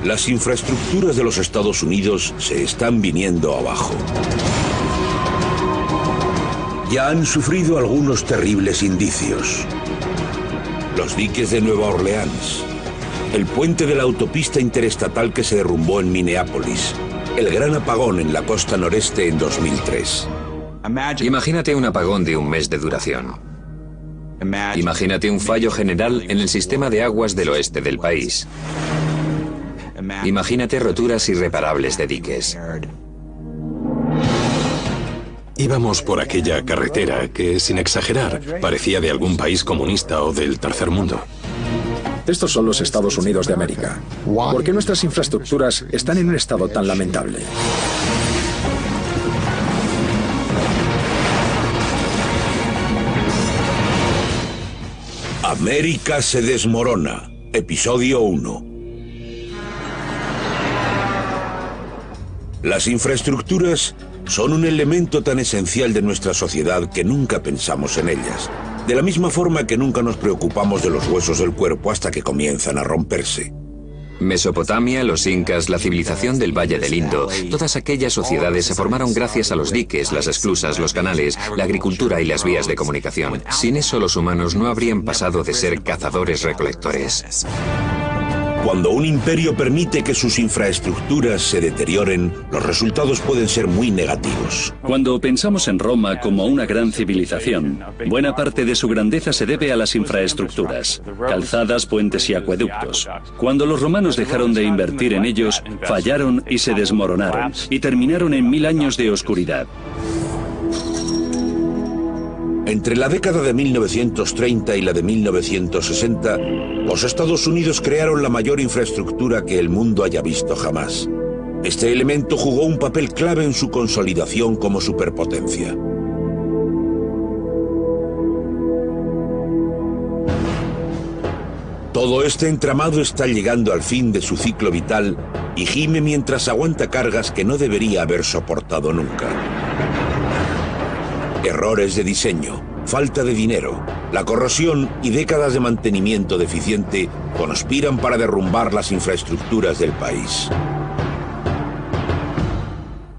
Las infraestructuras de los Estados Unidos se están viniendo abajo. Ya han sufrido algunos terribles indicios. Los diques de Nueva Orleans, el puente de la autopista interestatal que se derrumbó en Minneapolis, el gran apagón en la costa noreste en 2003. Imagínate un apagón de un mes de duración. Imagínate un fallo general en el sistema de aguas del oeste del país. Imagínate roturas irreparables de diques. Íbamos por aquella carretera que, sin exagerar, parecía de algún país comunista o del tercer mundo. Estos son los Estados Unidos de América. ¿Por qué nuestras infraestructuras están en un estado tan lamentable? América se desmorona. Episodio 1. Las infraestructuras son un elemento tan esencial de nuestra sociedad que nunca pensamos en ellas. De la misma forma que nunca nos preocupamos de los huesos del cuerpo hasta que comienzan a romperse. Mesopotamia, los incas, la civilización del Valle del Indo, todas aquellas sociedades se formaron gracias a los diques, las esclusas, los canales, la agricultura y las vías de comunicación. Sin eso los humanos no habrían pasado de ser cazadores-recolectores. Cuando un imperio permite que sus infraestructuras se deterioren, los resultados pueden ser muy negativos. Cuando pensamos en Roma como una gran civilización, buena parte de su grandeza se debe a las infraestructuras, calzadas, puentes y acueductos. Cuando los romanos dejaron de invertir en ellos, fallaron y se desmoronaron, y terminaron en 1000 años de oscuridad. Entre la década de 1930 y la de 1960, los Estados Unidos crearon la mayor infraestructura que el mundo haya visto jamás. Este elemento jugó un papel clave en su consolidación como superpotencia. Todo este entramado está llegando al fin de su ciclo vital y gime mientras aguanta cargas que no debería haber soportado nunca. Errores de diseño, falta de dinero, la corrosión y décadas de mantenimiento deficiente conspiran para derrumbar las infraestructuras del país.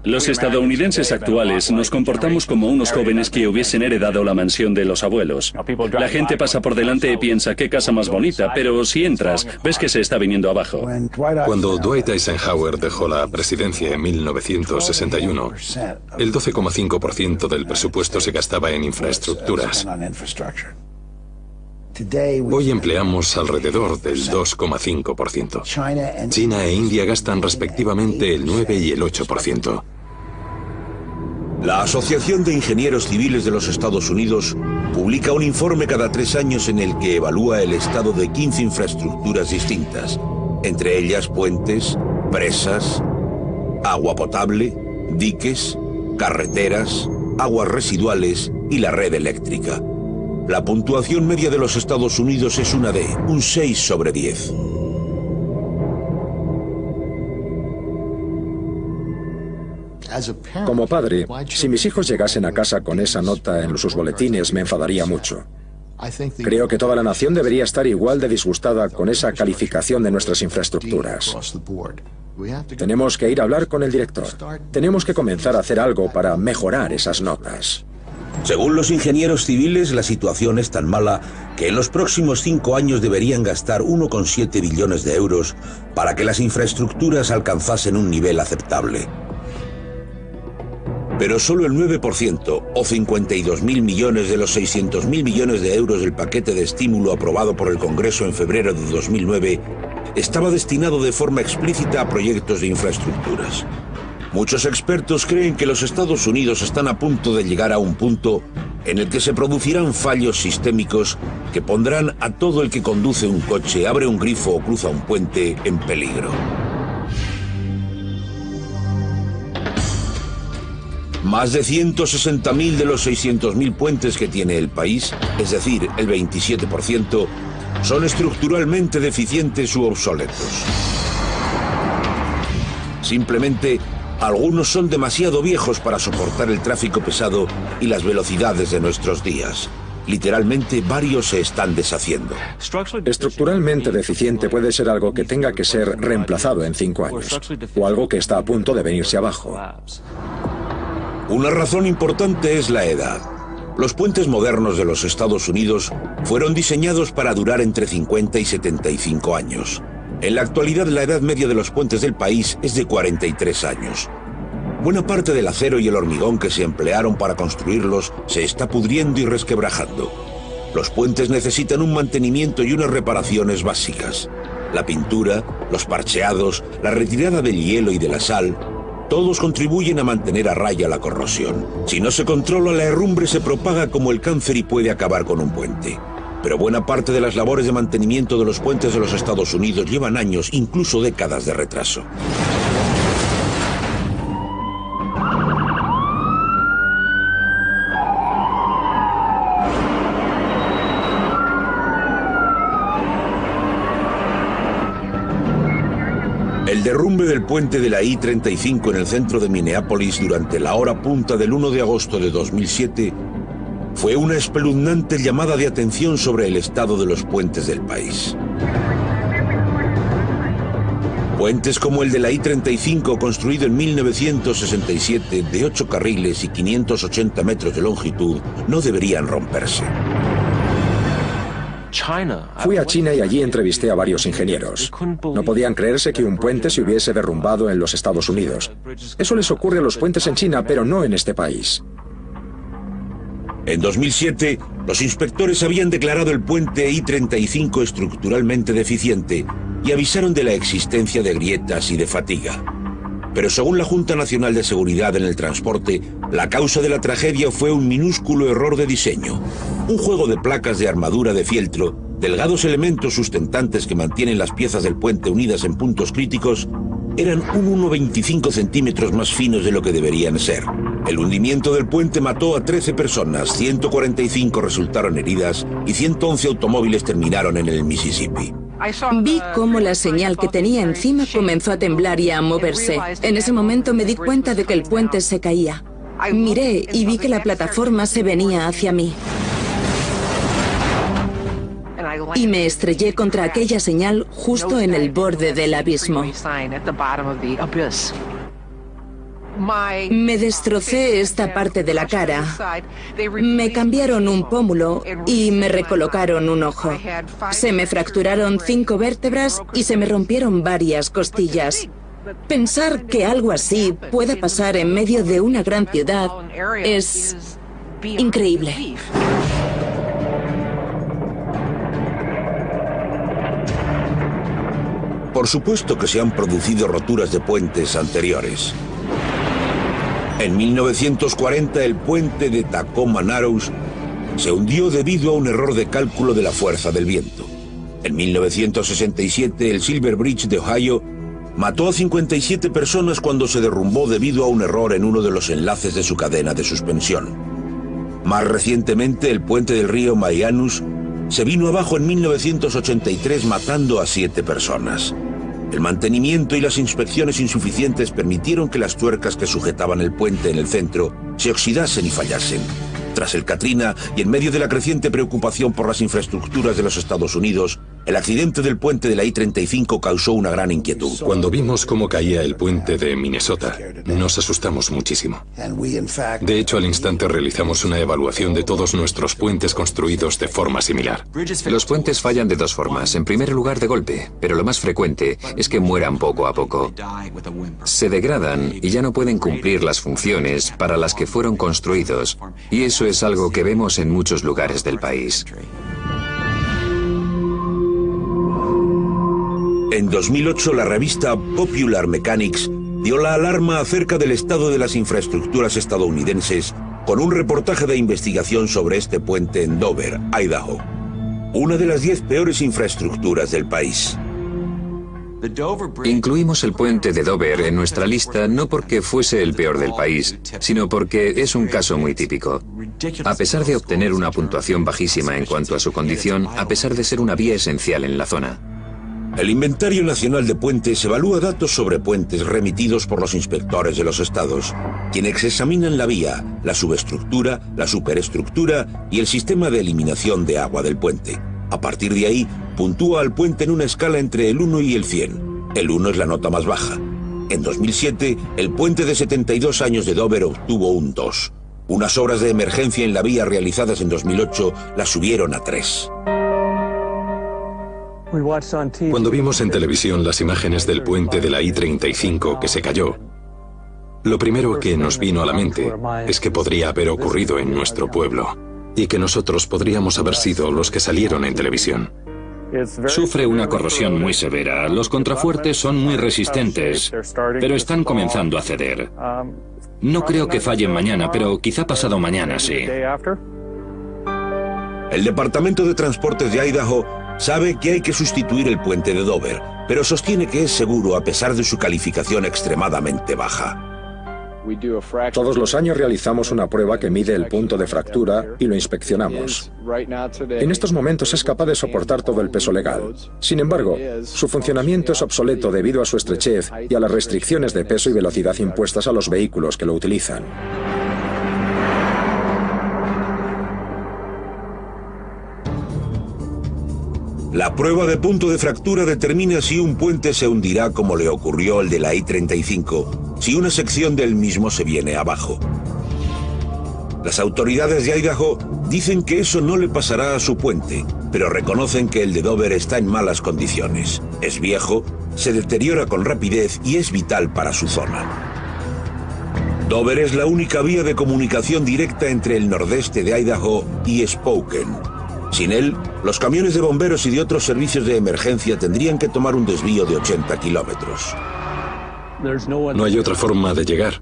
Los estadounidenses actuales nos comportamos como unos jóvenes que hubiesen heredado la mansión de los abuelos. La gente pasa por delante y piensa, qué casa más bonita, pero si entras, ves que se está viniendo abajo. Cuando Dwight Eisenhower dejó la presidencia en 1961, el 12,5% del presupuesto se gastaba en infraestructuras. Hoy empleamos alrededor del 2,5%. China e India gastan respectivamente el 9 y el 8%. La Asociación de Ingenieros Civiles de los Estados Unidos publica un informe cada 3 años en el que evalúa el estado de 15 infraestructuras distintas, entre ellas puentes, presas, agua potable, diques, carreteras, aguas residuales y la red eléctrica. La puntuación media de los Estados Unidos es una D, un 6 sobre 10. Como padre, si mis hijos llegasen a casa con esa nota en sus boletines, me enfadaría mucho. Creo que toda la nación debería estar igual de disgustada con esa calificación de nuestras infraestructuras. Tenemos que ir a hablar con el director. Tenemos que comenzar a hacer algo para mejorar esas notas. Según los ingenieros civiles, la situación es tan mala que en los próximos 5 años deberían gastar 1,7 billones de euros para que las infraestructuras alcanzasen un nivel aceptable. Pero solo el 9%, o 52.000 millones de los 600.000 millones de euros del paquete de estímulo aprobado por el Congreso en febrero de 2009, estaba destinado de forma explícita a proyectos de infraestructuras. Muchos expertos creen que los Estados Unidos están a punto de llegar a un punto en el que se producirán fallos sistémicos que pondrán a todo el que conduce un coche, abre un grifo o cruza un puente en peligro. Más de 160.000 de los 600.000 puentes que tiene el país, es decir, el 27%, son estructuralmente deficientes u obsoletos. Simplemente, algunos son demasiado viejos para soportar el tráfico pesado y las velocidades de nuestros días. Literalmente, varios se están deshaciendo. Estructuralmente deficiente puede ser algo que tenga que ser reemplazado en 5 años, o algo que está a punto de venirse abajo. Una razón importante es la edad. Los puentes modernos de los Estados Unidos fueron diseñados para durar entre 50 y 75 años. En la actualidad, la edad media de los puentes del país es de 43 años. Buena parte del acero y el hormigón que se emplearon para construirlos se está pudriendo y resquebrajando. Los puentes necesitan un mantenimiento y unas reparaciones básicas. La pintura, los parcheados, la retirada del hielo y de la sal, todos contribuyen a mantener a raya la corrosión. Si no se controla, la herrumbre se propaga como el cáncer y puede acabar con un puente. Pero buena parte de las labores de mantenimiento de los puentes de los Estados Unidos llevan años, incluso décadas de retraso. El derrumbe del puente de la I-35 en el centro de Minneapolis durante la hora punta del 1 de agosto de 2007 fue una espeluznante llamada de atención sobre el estado de los puentes del país. Puentes como el de la I-35, construido en 1967, de 8 carriles y 580 metros de longitud, no deberían romperse. Fui a China y allí entrevisté a varios ingenieros. No podían creerse que un puente se hubiese derrumbado en los Estados Unidos. Eso les ocurre a los puentes en China, pero no en este país. En 2007, los inspectores habían declarado el puente I-35 estructuralmente deficiente y avisaron de la existencia de grietas y de fatiga. Pero según la Junta Nacional de Seguridad en el Transporte, la causa de la tragedia fue un minúsculo error de diseño. Un juego de placas de armadura de fieltro, delgados elementos sustentantes que mantienen las piezas del puente unidas en puntos críticos, eran un 1,25 centímetros más finos de lo que deberían ser. El hundimiento del puente mató a 13 personas, 145 resultaron heridas y 111 automóviles terminaron en el Mississippi. Vi cómo la señal que tenía encima comenzó a temblar y a moverse. En ese momento me di cuenta de que el puente se caía. Miré y vi que la plataforma se venía hacia mí. Y me estrellé contra aquella señal justo en el borde del abismo. Me destrocé esta parte de la cara, me cambiaron un pómulo y me recolocaron un ojo. Se me fracturaron 5 vértebras y se me rompieron varias costillas. Pensar que algo así pueda pasar en medio de una gran ciudad es increíble. Por supuesto que se han producido roturas de puentes anteriores. En 1940 el puente de Tacoma Narrows se hundió debido a un error de cálculo de la fuerza del viento. En 1967 el Silver Bridge de Ohio mató a 57 personas cuando se derrumbó debido a un error en uno de los enlaces de su cadena de suspensión. Más recientemente el puente del río Marianus se vino abajo en 1983 matando a 7 personas. El mantenimiento y las inspecciones insuficientes permitieron que las tuercas que sujetaban el puente en el centro se oxidasen y fallasen. Tras el Katrina y en medio de la creciente preocupación por las infraestructuras de los Estados Unidos, el accidente del puente de la I-35 causó una gran inquietud. Cuando vimos cómo caía el puente de Minnesota, nos asustamos muchísimo. De hecho, al instante realizamos una evaluación de todos nuestros puentes construidos de forma similar. Los puentes fallan de 2 formas. En primer lugar, de golpe, pero lo más frecuente es que mueran poco a poco. Se degradan y ya no pueden cumplir las funciones para las que fueron construidos, y eso es algo que vemos en muchos lugares del país. En 2008, la revista Popular Mechanics dio la alarma acerca del estado de las infraestructuras estadounidenses con un reportaje de investigación sobre este puente en Dover, Idaho, una de las 10 peores infraestructuras del país. Incluimos el puente de Dover en nuestra lista no porque fuese el peor del país, sino porque es un caso muy típico. A pesar de obtener una puntuación bajísima en cuanto a su condición, a pesar de ser una vía esencial en la zona. El Inventario Nacional de Puentes evalúa datos sobre puentes remitidos por los inspectores de los estados, quienes examinan la vía, la subestructura, la superestructura y el sistema de eliminación de agua del puente. A partir de ahí, puntúa al puente en una escala entre el 1 y el 100. El 1 es la nota más baja. En 2007, el puente de 72 años de Dover obtuvo un 2. Unas obras de emergencia en la vía realizadas en 2008 la subieron a 3. Cuando vimos en televisión las imágenes del puente de la I-35 que se cayó, lo primero que nos vino a la mente es que podría haber ocurrido en nuestro pueblo y que nosotros podríamos haber sido los que salieron en televisión. Sufre una corrosión muy severa. Los contrafuertes son muy resistentes, pero están comenzando a ceder. No creo que fallen mañana, pero quizá pasado mañana sí. El Departamento de Transportes de Idaho sabe que hay que sustituir el puente de Dover, pero sostiene que es seguro a pesar de su calificación extremadamente baja. Todos los años realizamos una prueba que mide el punto de fractura y lo inspeccionamos. En estos momentos es capaz de soportar todo el peso legal. Sin embargo, su funcionamiento es obsoleto debido a su estrechez y a las restricciones de peso y velocidad impuestas a los vehículos que lo utilizan. La prueba de punto de fractura determina si un puente se hundirá como le ocurrió al de la I-35, si una sección del mismo se viene abajo. Las autoridades de Idaho dicen que eso no le pasará a su puente, pero reconocen que el de Dover está en malas condiciones. Es viejo, se deteriora con rapidez y es vital para su zona. Dover es la única vía de comunicación directa entre el nordeste de Idaho y Spokane. Sin él, los camiones de bomberos y de otros servicios de emergencia tendrían que tomar un desvío de 80 kilómetros. No hay otra forma de llegar.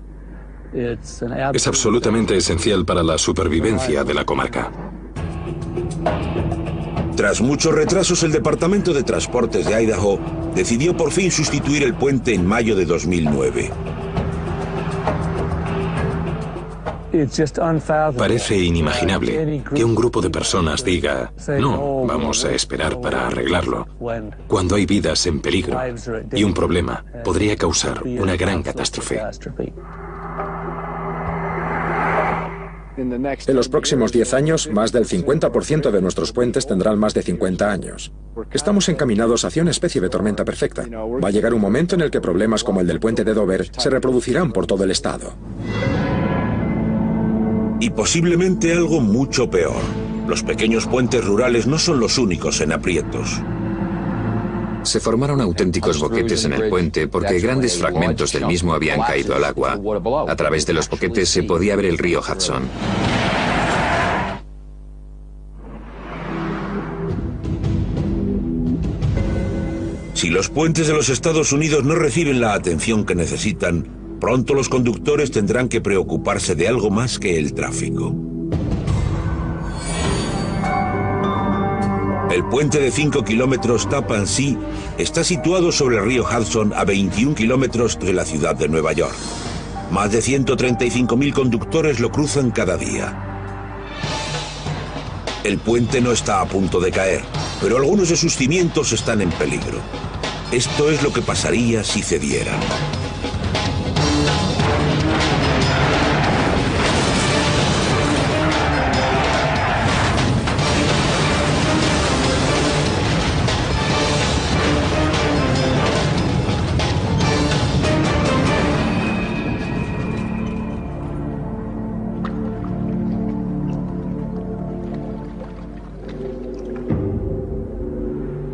Es absolutamente esencial para la supervivencia de la comarca. Tras muchos retrasos, el Departamento de Transportes de Idaho decidió por fin sustituir el puente en mayo de 2009. Parece inimaginable que un grupo de personas diga, no, vamos a esperar para arreglarlo, cuando hay vidas en peligro y un problema podría causar una gran catástrofe. En los próximos 10 años, más del 50% de nuestros puentes tendrán más de 50 años. Estamos encaminados hacia una especie de tormenta perfecta. Va a llegar un momento en el que problemas como el del puente de Dover se reproducirán por todo el estado. Y posiblemente algo mucho peor. Los pequeños puentes rurales no son los únicos en aprietos. Se formaron auténticos boquetes en el puente porque grandes fragmentos del mismo habían caído al agua. A través de los boquetes se podía ver el río Hudson. Si los puentes de los Estados Unidos no reciben la atención que necesitan, pronto los conductores tendrán que preocuparse de algo más que el tráfico. El puente de 5 kilómetros Tappan Zee está situado sobre el río Hudson a 21 kilómetros de la ciudad de Nueva York. Más de 135.000 conductores lo cruzan cada día. El puente no está a punto de caer, pero algunos de sus cimientos están en peligro. Esto es lo que pasaría si cedieran.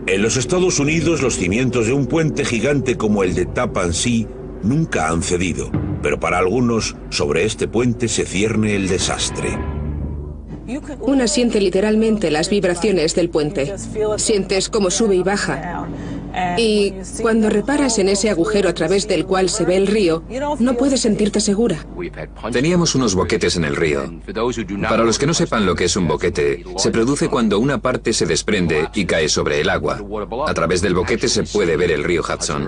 En los Estados Unidos, los cimientos de un puente gigante como el de Tappan Zee nunca han cedido, pero para algunos, sobre este puente se cierne el desastre. Una siente literalmente las vibraciones del puente. Sientes cómo sube y baja. Y cuando reparas en ese agujero a través del cual se ve el río, no puedes sentirte segura. Teníamos unos boquetes en el río. Para los que no sepan lo que es un boquete, se produce cuando una parte se desprende y cae sobre el agua. A través del boquete se puede ver el río Hudson.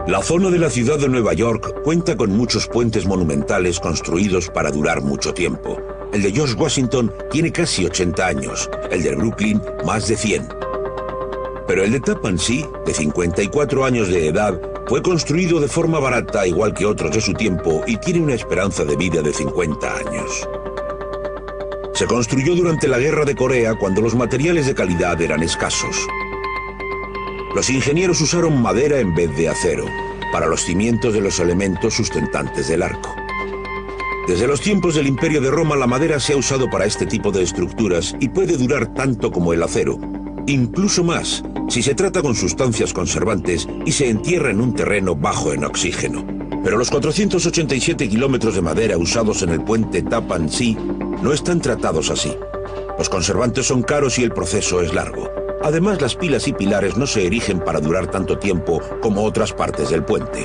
La zona de la ciudad de Nueva York cuenta con muchos puentes monumentales construidos para durar mucho tiempo. El de George Washington tiene casi 80 años, el de Brooklyn más de 100. Pero el de Tappan Zee, de 54 años de edad, fue construido de forma barata igual que otros de su tiempo y tiene una esperanza de vida de 50 años. Se construyó durante la Guerra de Corea cuando los materiales de calidad eran escasos. Los ingenieros usaron madera en vez de acero para los cimientos de los elementos sustentantes del arco. Desde los tiempos del Imperio de Roma la madera se ha usado para este tipo de estructuras y puede durar tanto como el acero, incluso más si se trata con sustancias conservantes y se entierra en un terreno bajo en oxígeno. Pero los 487 kilómetros de madera usados en el puente Tappan Zee no están tratados así. Los conservantes son caros y el proceso es largo. Además, las pilas y pilares no se erigen para durar tanto tiempo como otras partes del puente.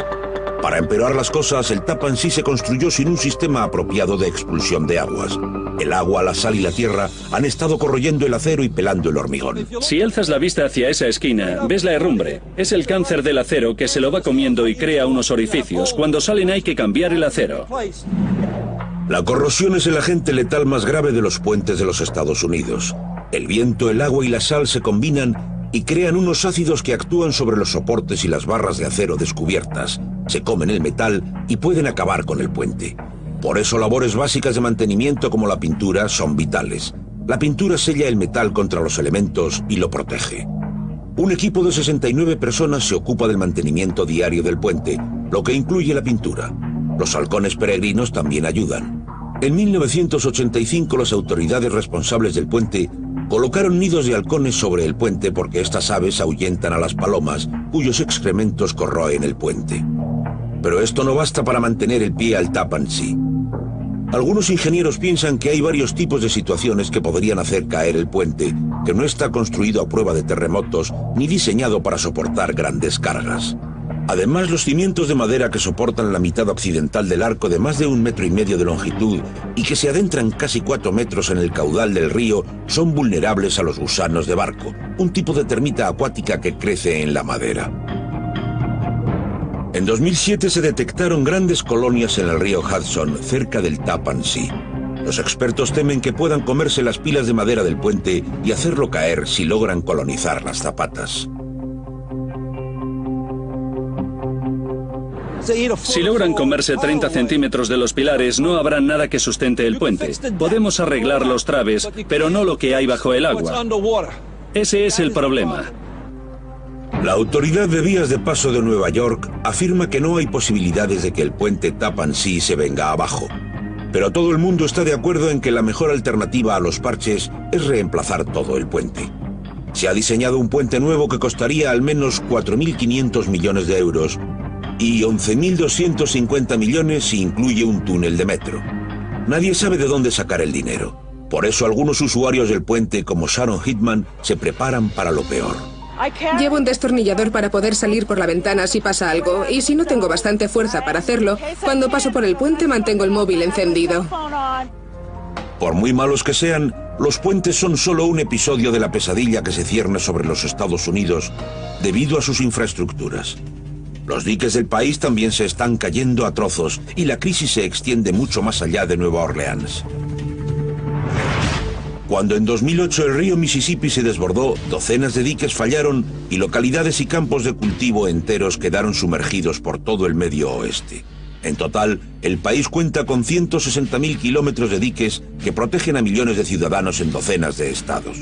Para empeorar las cosas, el Tappan Zee se construyó sin un sistema apropiado de expulsión de aguas. El agua, la sal y la tierra han estado corroyendo el acero y pelando el hormigón. Si alzas la vista hacia esa esquina, ves la herrumbre. Es el cáncer del acero que se lo va comiendo y crea unos orificios. Cuando salen hay que cambiar el acero. La corrosión es el agente letal más grave de los puentes de los Estados Unidos. El viento, el agua y la sal se combinan y crean unos ácidos que actúan sobre los soportes y las barras de acero descubiertas. Se comen el metal y pueden acabar con el puente. Por eso labores básicas de mantenimiento como la pintura son vitales. La pintura sella el metal contra los elementos y lo protege. Un equipo de 69 personas se ocupa del mantenimiento diario del puente, lo que incluye la pintura. Los halcones peregrinos también ayudan. En 1985 las autoridades responsables del puente colocaron nidos de halcones sobre el puente porque estas aves ahuyentan a las palomas, cuyos excrementos corroen el puente. Pero esto no basta para mantener el pie al Tappan Zee. Algunos ingenieros piensan que hay varios tipos de situaciones que podrían hacer caer el puente, que no está construido a prueba de terremotos ni diseñado para soportar grandes cargas. Además, los cimientos de madera que soportan la mitad occidental del arco de más de 1,5 metros de longitud y que se adentran casi 4 metros en el caudal del río son vulnerables a los gusanos de barco, un tipo de termita acuática que crece en la madera. En 2007 se detectaron grandes colonias en el río Hudson, cerca del Tappan Zee. Los expertos temen que puedan comerse las pilas de madera del puente y hacerlo caer si logran colonizar las zapatas. Si logran comerse 30 centímetros de los pilares, no habrá nada que sustente el puente. Podemos arreglar los traves, pero no lo que hay bajo el agua. Ese es el problema. La Autoridad de Vías de Paso de Nueva York afirma que no hay posibilidades de que el puente Tappan Zee se venga abajo. Pero todo el mundo está de acuerdo en que la mejor alternativa a los parches es reemplazar todo el puente. Se ha diseñado un puente nuevo que costaría al menos 4.500 millones de euros y 11.250 millones si incluye un túnel de metro. Nadie sabe de dónde sacar el dinero. Por eso algunos usuarios del puente, como Sharon Hitman, se preparan para lo peor. Llevo un destornillador para poder salir por la ventana si pasa algo, y si no tengo bastante fuerza para hacerlo, cuando paso por el puente mantengo el móvil encendido. Por muy malos que sean, los puentes son solo un episodio de la pesadilla que se cierne sobre los Estados Unidos debido a sus infraestructuras. Los diques del país también se están cayendo a trozos y la crisis se extiende mucho más allá de Nueva Orleans. Cuando en 2008 el río Mississippi se desbordó, docenas de diques fallaron y localidades y campos de cultivo enteros quedaron sumergidos por todo el medio oeste. En total, el país cuenta con 160.000 kilómetros de diques que protegen a millones de ciudadanos en docenas de estados.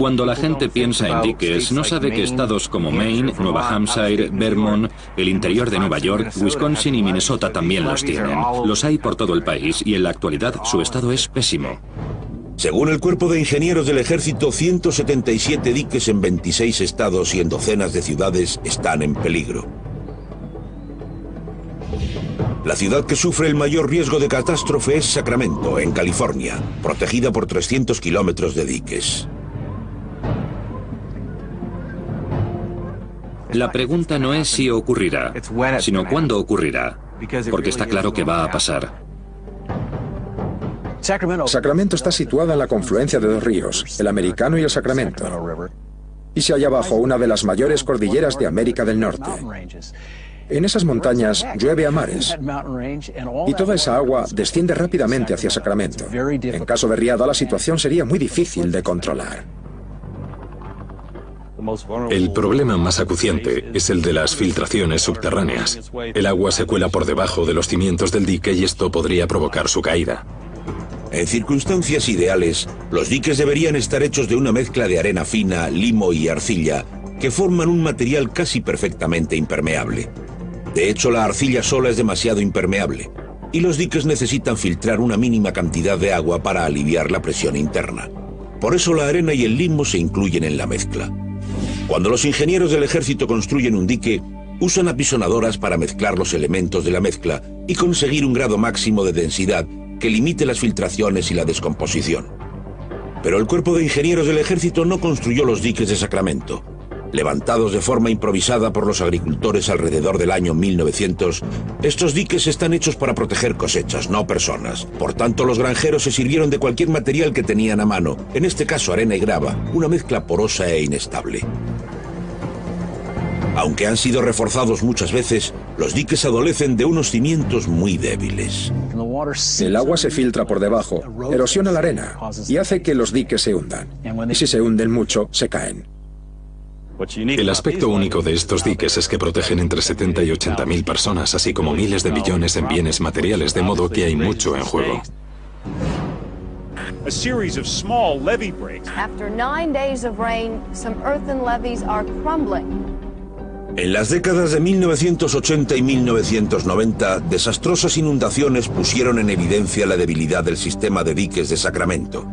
Cuando la gente piensa en diques, no sabe que estados como Maine, Nueva Hampshire, Vermont, el interior de Nueva York, Wisconsin y Minnesota también los tienen. Los hay por todo el país y en la actualidad su estado es pésimo. Según el Cuerpo de Ingenieros del Ejército, 177 diques en 26 estados y en docenas de ciudades están en peligro. La ciudad que sufre el mayor riesgo de catástrofe es Sacramento, en California, protegida por 300 kilómetros de diques. La pregunta no es si ocurrirá, sino cuándo ocurrirá, porque está claro que va a pasar. Sacramento está situada en la confluencia de dos ríos, el Americano y el Sacramento, y se halla bajo una de las mayores cordilleras de América del Norte. En esas montañas llueve a mares, y toda esa agua desciende rápidamente hacia Sacramento. En caso de riada, la situación sería muy difícil de controlar. El problema más acuciante es el de las filtraciones subterráneas. El agua se cuela por debajo de los cimientos del dique y esto podría provocar su caída. En circunstancias ideales, los diques deberían estar hechos de una mezcla de arena fina, limo y arcilla, que forman un material casi perfectamente impermeable. De hecho, la arcilla sola es demasiado impermeable, y los diques necesitan filtrar una mínima cantidad de agua para aliviar la presión interna. Por eso la arena y el limo se incluyen en la mezcla. Cuando los ingenieros del ejército construyen un dique, usan apisonadoras para mezclar los elementos de la mezcla y conseguir un grado máximo de densidad que limite las filtraciones y la descomposición. Pero el cuerpo de ingenieros del ejército no construyó los diques de Sacramento. Levantados de forma improvisada por los agricultores alrededor del año 1900, estos diques están hechos para proteger cosechas, no personas. Por tanto, los granjeros se sirvieron de cualquier material que tenían a mano, en este caso arena y grava, una mezcla porosa e inestable. Aunque han sido reforzados muchas veces, los diques adolecen de unos cimientos muy débiles. El agua se filtra por debajo, erosiona la arena y hace que los diques se hundan. Y si se hunden mucho, se caen. El aspecto único de estos diques es que protegen entre 70 y 80 mil personas, así como miles de millones en bienes materiales, de modo que hay mucho en juego. A series of small levee breaks. After 9 days of rain, some earthen levees are crumbling. En las décadas de 1980 y 1990, desastrosas inundaciones pusieron en evidencia la debilidad del sistema de diques de Sacramento.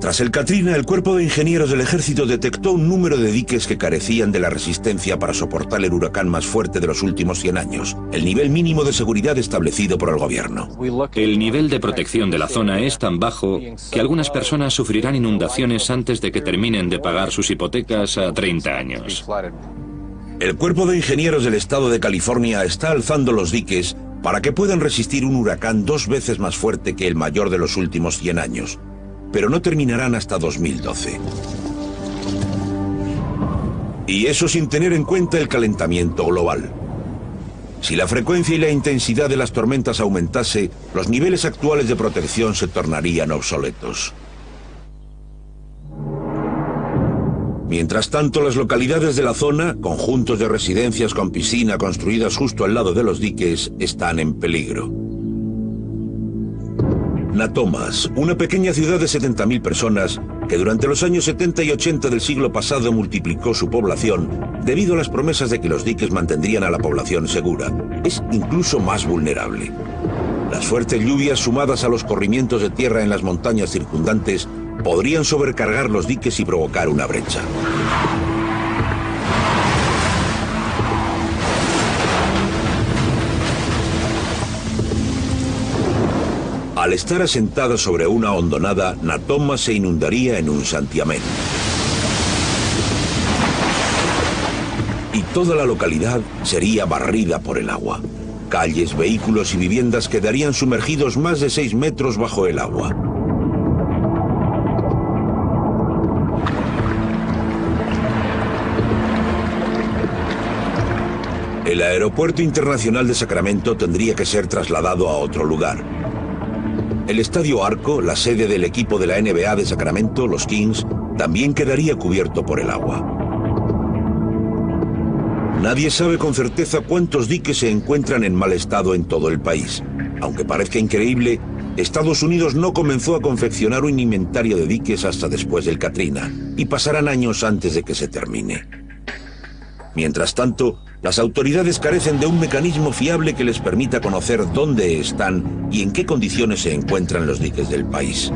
Tras el Katrina, el cuerpo de ingenieros del ejército detectó un número de diques que carecían de la resistencia para soportar el huracán más fuerte de los últimos 100 años, el nivel mínimo de seguridad establecido por el gobierno. El nivel de protección de la zona es tan bajo que algunas personas sufrirán inundaciones antes de que terminen de pagar sus hipotecas a 30 años. El cuerpo de ingenieros del estado de California está alzando los diques para que puedan resistir un huracán 2 veces más fuerte que el mayor de los últimos 100 años. Pero no terminarán hasta 2012. Y eso sin tener en cuenta el calentamiento global. Si la frecuencia y la intensidad de las tormentas aumentase, los niveles actuales de protección se tornarían obsoletos. Mientras tanto, las localidades de la zona, conjuntos de residencias con piscina construidas justo al lado de los diques, están en peligro. Natomas, una pequeña ciudad de 70.000 personas que durante los años 70 y 80 del siglo pasado multiplicó su población debido a las promesas de que los diques mantendrían a la población segura, es incluso más vulnerable. Las fuertes lluvias sumadas a los corrimientos de tierra en las montañas circundantes podrían sobrecargar los diques y provocar una brecha. Al estar asentada sobre una hondonada, Natoma se inundaría en un santiamén. Y toda la localidad sería barrida por el agua. Calles, vehículos y viviendas quedarían sumergidos más de 6 metros bajo el agua. El Aeropuerto Internacional de Sacramento tendría que ser trasladado a otro lugar. El Estadio Arco, la sede del equipo de la NBA de Sacramento, los Kings, también quedaría cubierto por el agua. Nadie sabe con certeza cuántos diques se encuentran en mal estado en todo el país. Aunque parezca increíble, Estados Unidos no comenzó a confeccionar un inventario de diques hasta después del Katrina, y pasarán años antes de que se termine. Mientras tanto, las autoridades carecen de un mecanismo fiable que les permita conocer dónde están y en qué condiciones se encuentran los diques del país.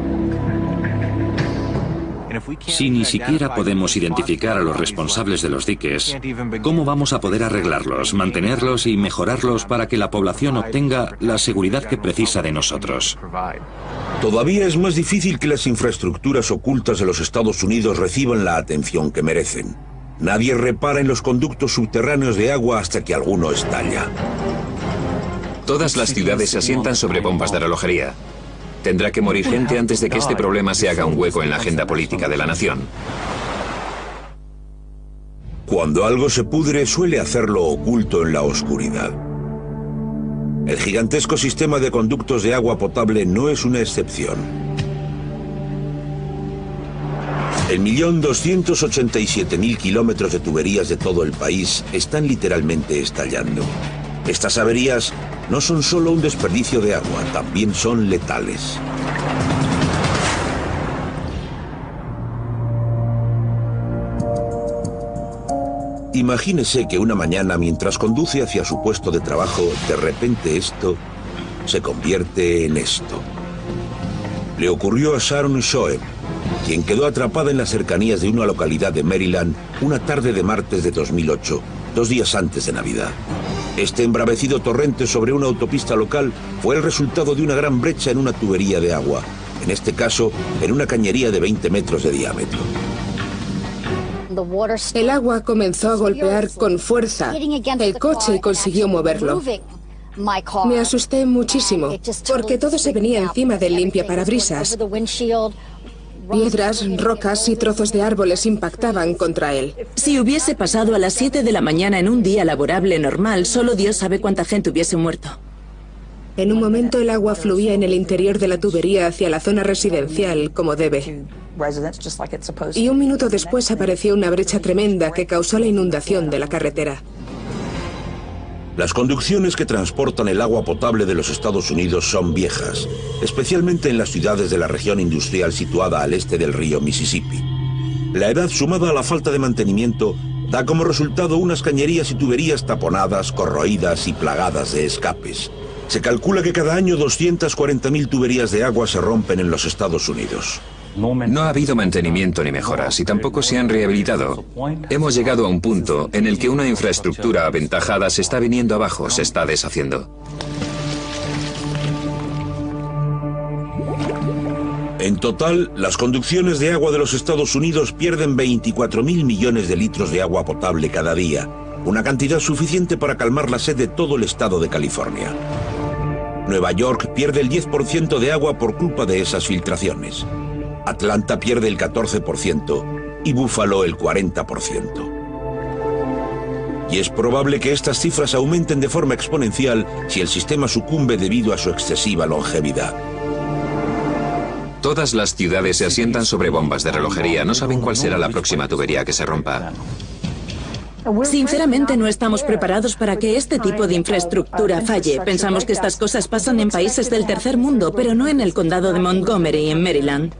Si ni siquiera podemos identificar a los responsables de los diques, ¿cómo vamos a poder arreglarlos, mantenerlos y mejorarlos para que la población obtenga la seguridad que precisa de nosotros? Todavía es más difícil que las infraestructuras ocultas de los Estados Unidos reciban la atención que merecen. Nadie repara en los conductos subterráneos de agua hasta que alguno estalla. Todas las ciudades se asientan sobre bombas de relojería. Tendrá que morir gente antes de que este problema se haga un hueco en la agenda política de la nación. Cuando algo se pudre, suele hacerlo oculto en la oscuridad. El gigantesco sistema de conductos de agua potable no es una excepción. 1.287.000 kilómetros de tuberías de todo el país están literalmente estallando. Estas averías no son solo un desperdicio de agua, también son letales. Imagínese que una mañana, mientras conduce hacia su puesto de trabajo, de repente esto se convierte en esto. Le ocurrió a Sharon Shoeb, quien quedó atrapada en las cercanías de una localidad de Maryland una tarde de martes de 2008, 2 días antes de Navidad. Este embravecido torrente sobre una autopista local fue el resultado de una gran brecha en una tubería de agua, en este caso, en una cañería de 20 metros de diámetro. El agua comenzó a golpear con fuerza el coche y consiguió moverlo. Me asusté muchísimo, porque todo se venía encima del limpiaparabrisas. Piedras, rocas y trozos de árboles impactaban contra él. Si hubiese pasado a las 7 de la mañana en un día laborable normal, solo Dios sabe cuánta gente hubiese muerto. En un momento el agua fluía en el interior de la tubería hacia la zona residencial, como debe. Y un minuto después apareció una brecha tremenda que causó la inundación de la carretera. Las conducciones que transportan el agua potable de los Estados Unidos son viejas, especialmente en las ciudades de la región industrial situada al este del río Mississippi. La edad sumada a la falta de mantenimiento da como resultado unas cañerías y tuberías taponadas, corroídas y plagadas de escapes. Se calcula que cada año 240.000 tuberías de agua se rompen en los Estados Unidos. No ha habido mantenimiento ni mejoras y tampoco se han rehabilitado. Hemos llegado a un punto en el que una infraestructura aventajada se está viniendo abajo, se está deshaciendo. En total, las conducciones de agua de los Estados Unidos pierden 24.000 millones de litros de agua potable cada día, una cantidad suficiente para calmar la sed de todo el estado de California. Nueva York pierde el 10% de agua por culpa de esas filtraciones. Atlanta pierde el 14% y Buffalo el 40%. Y es probable que estas cifras aumenten de forma exponencial si el sistema sucumbe debido a su excesiva longevidad. Todas las ciudades se asientan sobre bombas de relojería, no saben cuál será la próxima tubería que se rompa. Sinceramente no estamos preparados para que este tipo de infraestructura falle. Pensamos que estas cosas pasan en países del tercer mundo, pero no en el condado de Montgomery, en Maryland.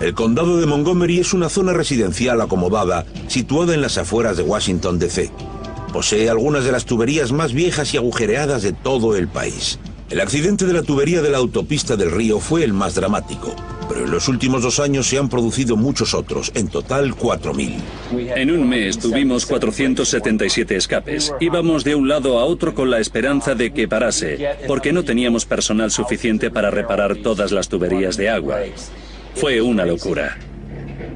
El condado de Montgomery es una zona residencial acomodada, situada en las afueras de Washington, D.C. Posee algunas de las tuberías más viejas y agujereadas de todo el país. El accidente de la tubería de la autopista del río fue el más dramático, pero en los últimos 2 años se han producido muchos otros, en total 4.000. En un mes tuvimos 477 escapes. Íbamos de un lado a otro con la esperanza de que parase, porque no teníamos personal suficiente para reparar todas las tuberías de agua. Fue una locura.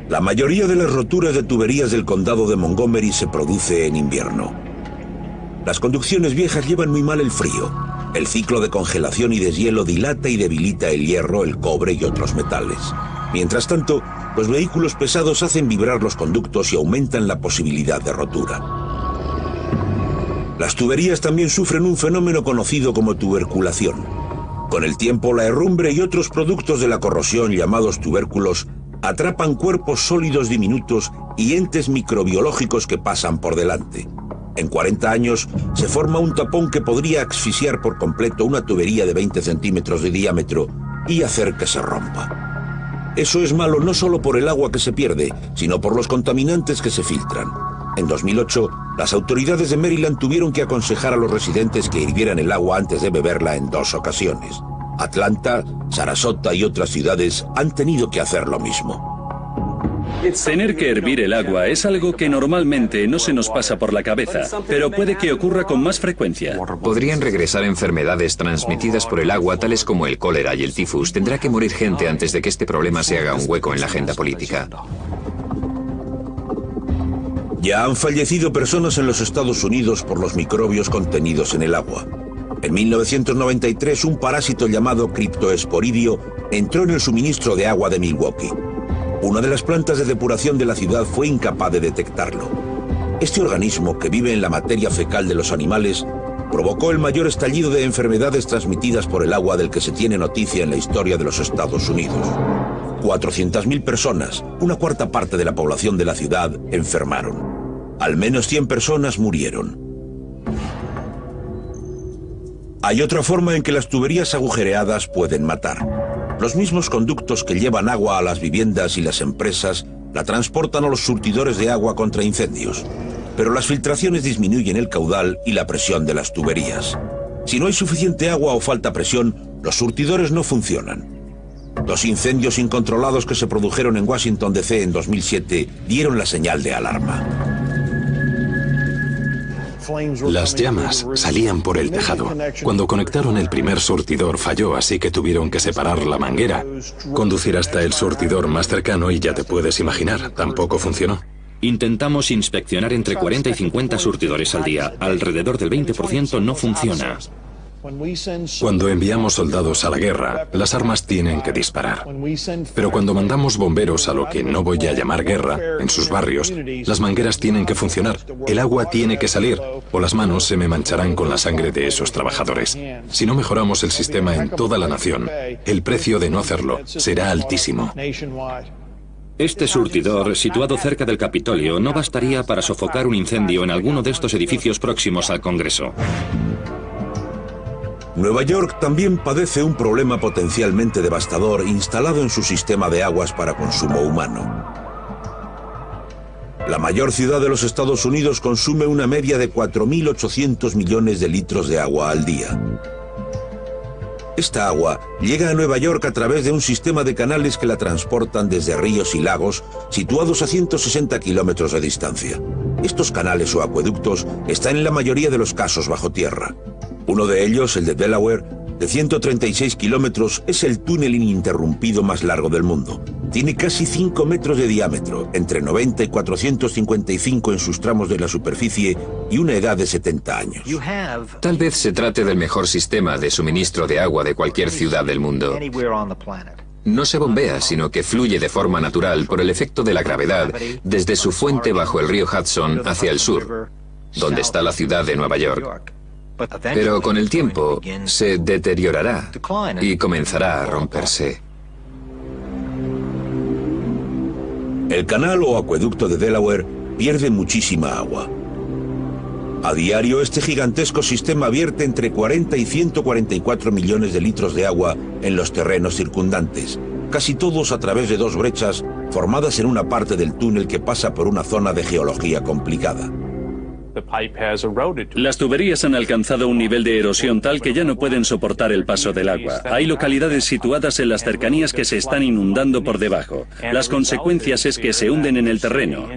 La mayoría de las roturas de tuberías del condado de Montgomery se produce en invierno. Las conducciones viejas llevan muy mal el frío. El ciclo de congelación y deshielo dilata y debilita el hierro, el cobre y otros metales. Mientras tanto, los vehículos pesados hacen vibrar los conductos y aumentan la posibilidad de rotura. Las tuberías también sufren un fenómeno conocido como tuberculación. Con el tiempo, la herrumbre y otros productos de la corrosión llamados tubérculos atrapan cuerpos sólidos diminutos y entes microbiológicos que pasan por delante. En 40 años se forma un tapón que podría asfixiar por completo una tubería de 20 centímetros de diámetro y hacer que se rompa. Eso es malo no solo por el agua que se pierde, sino por los contaminantes que se filtran. En 2008, las autoridades de Maryland tuvieron que aconsejar a los residentes que hirvieran el agua antes de beberla en 2 ocasiones. Atlanta, Sarasota y otras ciudades han tenido que hacer lo mismo. Tener que hervir el agua es algo que normalmente no se nos pasa por la cabeza, pero puede que ocurra con más frecuencia. Podrían regresar enfermedades transmitidas por el agua, tales como el cólera y el tifus. Tendrá que morir gente antes de que este problema se haga un hueco en la agenda política. Ya han fallecido personas en los Estados Unidos por los microbios contenidos en el agua. En 1993, un parásito llamado criptoesporidio entró en el suministro de agua de Milwaukee. Una de las plantas de depuración de la ciudad fue incapaz de detectarlo. Este organismo, que vive en la materia fecal de los animales, provocó el mayor estallido de enfermedades transmitidas por el agua del que se tiene noticia en la historia de los Estados Unidos. 400.000 personas, una cuarta parte de la población de la ciudad, enfermaron. Al menos 100 personas murieron. Hay otra forma en que las tuberías agujereadas pueden matar. Los mismos conductos que llevan agua a las viviendas y las empresas la transportan a los surtidores de agua contra incendios. Pero las filtraciones disminuyen el caudal y la presión de las tuberías. Si no hay suficiente agua o falta presión, los surtidores no funcionan. Los incendios incontrolados que se produjeron en Washington D.C. en 2007 dieron la señal de alarma. Las llamas salían por el tejado. Cuando conectaron el primer surtidor falló, así que tuvieron que separar la manguera, conducir hasta el surtidor más cercano y ya te puedes imaginar, tampoco funcionó. Intentamos inspeccionar entre 40 y 50 surtidores al día. Alrededor del 20% no funciona. Cuando enviamos soldados a la guerra, las armas tienen que disparar. Pero cuando mandamos bomberos a lo que no voy a llamar guerra, en sus barrios, las mangueras tienen que funcionar, el agua tiene que salir, o las manos se me mancharán con la sangre de esos trabajadores. Si no mejoramos el sistema en toda la nación, el precio de no hacerlo será altísimo. Este surtidor, situado cerca del Capitolio, no bastaría para sofocar un incendio en alguno de estos edificios próximos al Congreso. Nueva York también padece un problema potencialmente devastador instalado en su sistema de aguas para consumo humano. La mayor ciudad de los Estados Unidos consume una media de 4.800 millones de litros de agua al día. Esta agua llega a Nueva York a través de un sistema de canales que la transportan desde ríos y lagos situados a 160 kilómetros de distancia. Estos canales o acueductos están en la mayoría de los casos bajo tierra. Uno de ellos, el de Delaware, de 136 kilómetros, es el túnel ininterrumpido más largo del mundo. Tiene casi 5 metros de diámetro, entre 90 y 455 en sus tramos de la superficie y una edad de 70 años. Tal vez se trate del mejor sistema de suministro de agua de cualquier ciudad del mundo. No se bombea, sino que fluye de forma natural por el efecto de la gravedad desde su fuente bajo el río Hudson hacia el sur, donde está la ciudad de Nueva York. Pero con el tiempo se deteriorará y comenzará a romperse. El canal o acueducto de Delaware pierde muchísima agua. A diario, este gigantesco sistema vierte entre 40 y 144 millones de litros de agua en los terrenos circundantes, casi todos a través de dos brechas formadas en una parte del túnel que pasa por una zona de geología complicada. Las tuberías han alcanzado un nivel de erosión tal que ya no pueden soportar el paso del agua. Hay localidades situadas en las cercanías que se están inundando por debajo. Las consecuencias es que se hunden en el terreno.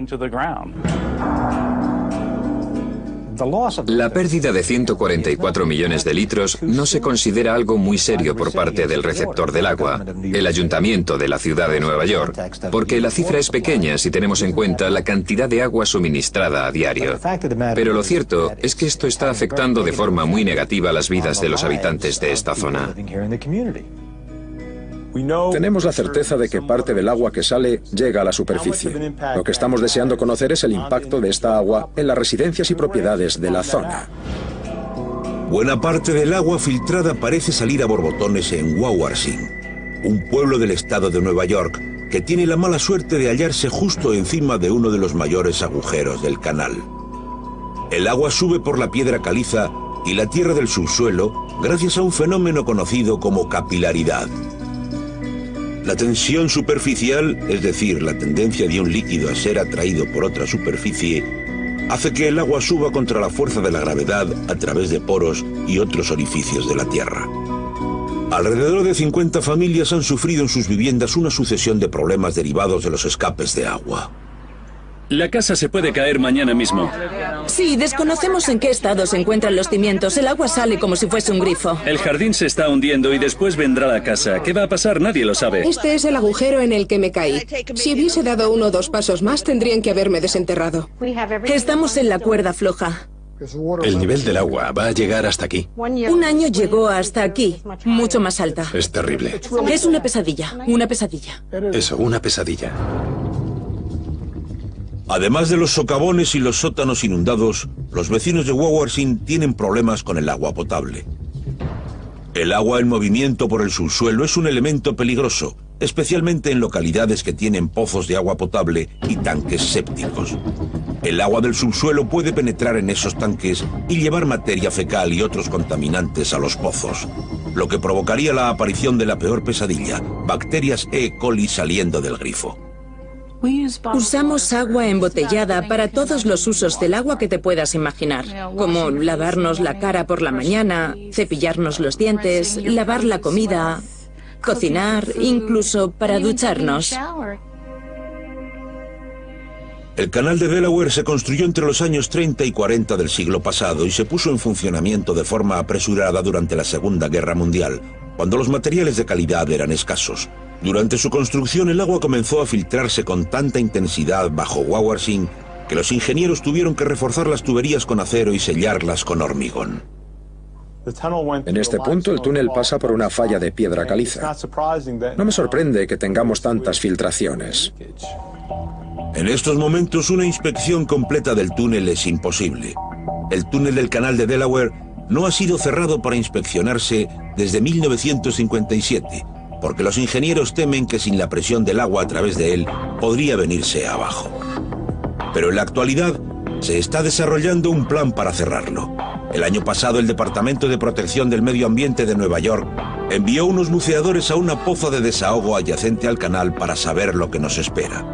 La pérdida de 144 millones de litros no se considera algo muy serio por parte del receptor del agua, el ayuntamiento de la ciudad de Nueva York, porque la cifra es pequeña si tenemos en cuenta la cantidad de agua suministrada a diario. Pero lo cierto es que esto está afectando de forma muy negativa las vidas de los habitantes de esta zona. Tenemos la certeza de que parte del agua que sale llega a la superficie. Lo que estamos deseando conocer es el impacto de esta agua en las residencias y propiedades de la zona. Buena parte del agua filtrada parece salir a borbotones en Wawarsing, un pueblo del estado de Nueva York que tiene la mala suerte de hallarse justo encima de uno de los mayores agujeros del canal. El agua sube por la piedra caliza y la tierra del subsuelo gracias a un fenómeno conocido como capilaridad. La tensión superficial, es decir, la tendencia de un líquido a ser atraído por otra superficie, hace que el agua suba contra la fuerza de la gravedad a través de poros y otros orificios de la Tierra. Alrededor de 50 familias han sufrido en sus viviendas una sucesión de problemas derivados de los escapes de agua. La casa se puede caer mañana mismo. Sí, desconocemos en qué estado se encuentran los cimientos. El agua sale como si fuese un grifo. El jardín se está hundiendo y después vendrá la casa. ¿Qué va a pasar? Nadie lo sabe. Este es el agujero en el que me caí. Si hubiese dado 1 o 2 pasos más, tendrían que haberme desenterrado. Estamos en la cuerda floja. El nivel del agua va a llegar hasta aquí. Un año llegó hasta aquí, mucho más alta. Es terrible. Es una pesadilla, una pesadilla. Eso, una pesadilla. Además de los socavones y los sótanos inundados, los vecinos de Wawarsing tienen problemas con el agua potable. El agua en movimiento por el subsuelo es un elemento peligroso, especialmente en localidades que tienen pozos de agua potable y tanques sépticos. El agua del subsuelo puede penetrar en esos tanques y llevar materia fecal y otros contaminantes a los pozos, lo que provocaría la aparición de la peor pesadilla, bacterias E. coli saliendo del grifo. Usamos agua embotellada para todos los usos del agua que te puedas imaginar, como lavarnos la cara por la mañana, cepillarnos los dientes, lavar la comida, cocinar, incluso para ducharnos. El canal de Delaware se construyó entre los años 30 y 40 del siglo pasado y se puso en funcionamiento de forma apresurada durante la Segunda Guerra Mundial, cuando los materiales de calidad eran escasos. Durante su construcción, el agua comenzó a filtrarse con tanta intensidad bajo Wawarsing que los ingenieros tuvieron que reforzar las tuberías con acero y sellarlas con hormigón. En este punto, el túnel pasa por una falla de piedra caliza. No me sorprende que tengamos tantas filtraciones. En estos momentos, una inspección completa del túnel es imposible. El túnel del canal de Delaware no ha sido cerrado para inspeccionarse desde 1957, porque los ingenieros temen que sin la presión del agua a través de él podría venirse abajo. Pero en la actualidad se está desarrollando un plan para cerrarlo. El año pasado el Departamento de Protección del Medio Ambiente de Nueva York envió unos buceadores a una poza de desahogo adyacente al canal para saber lo que nos espera.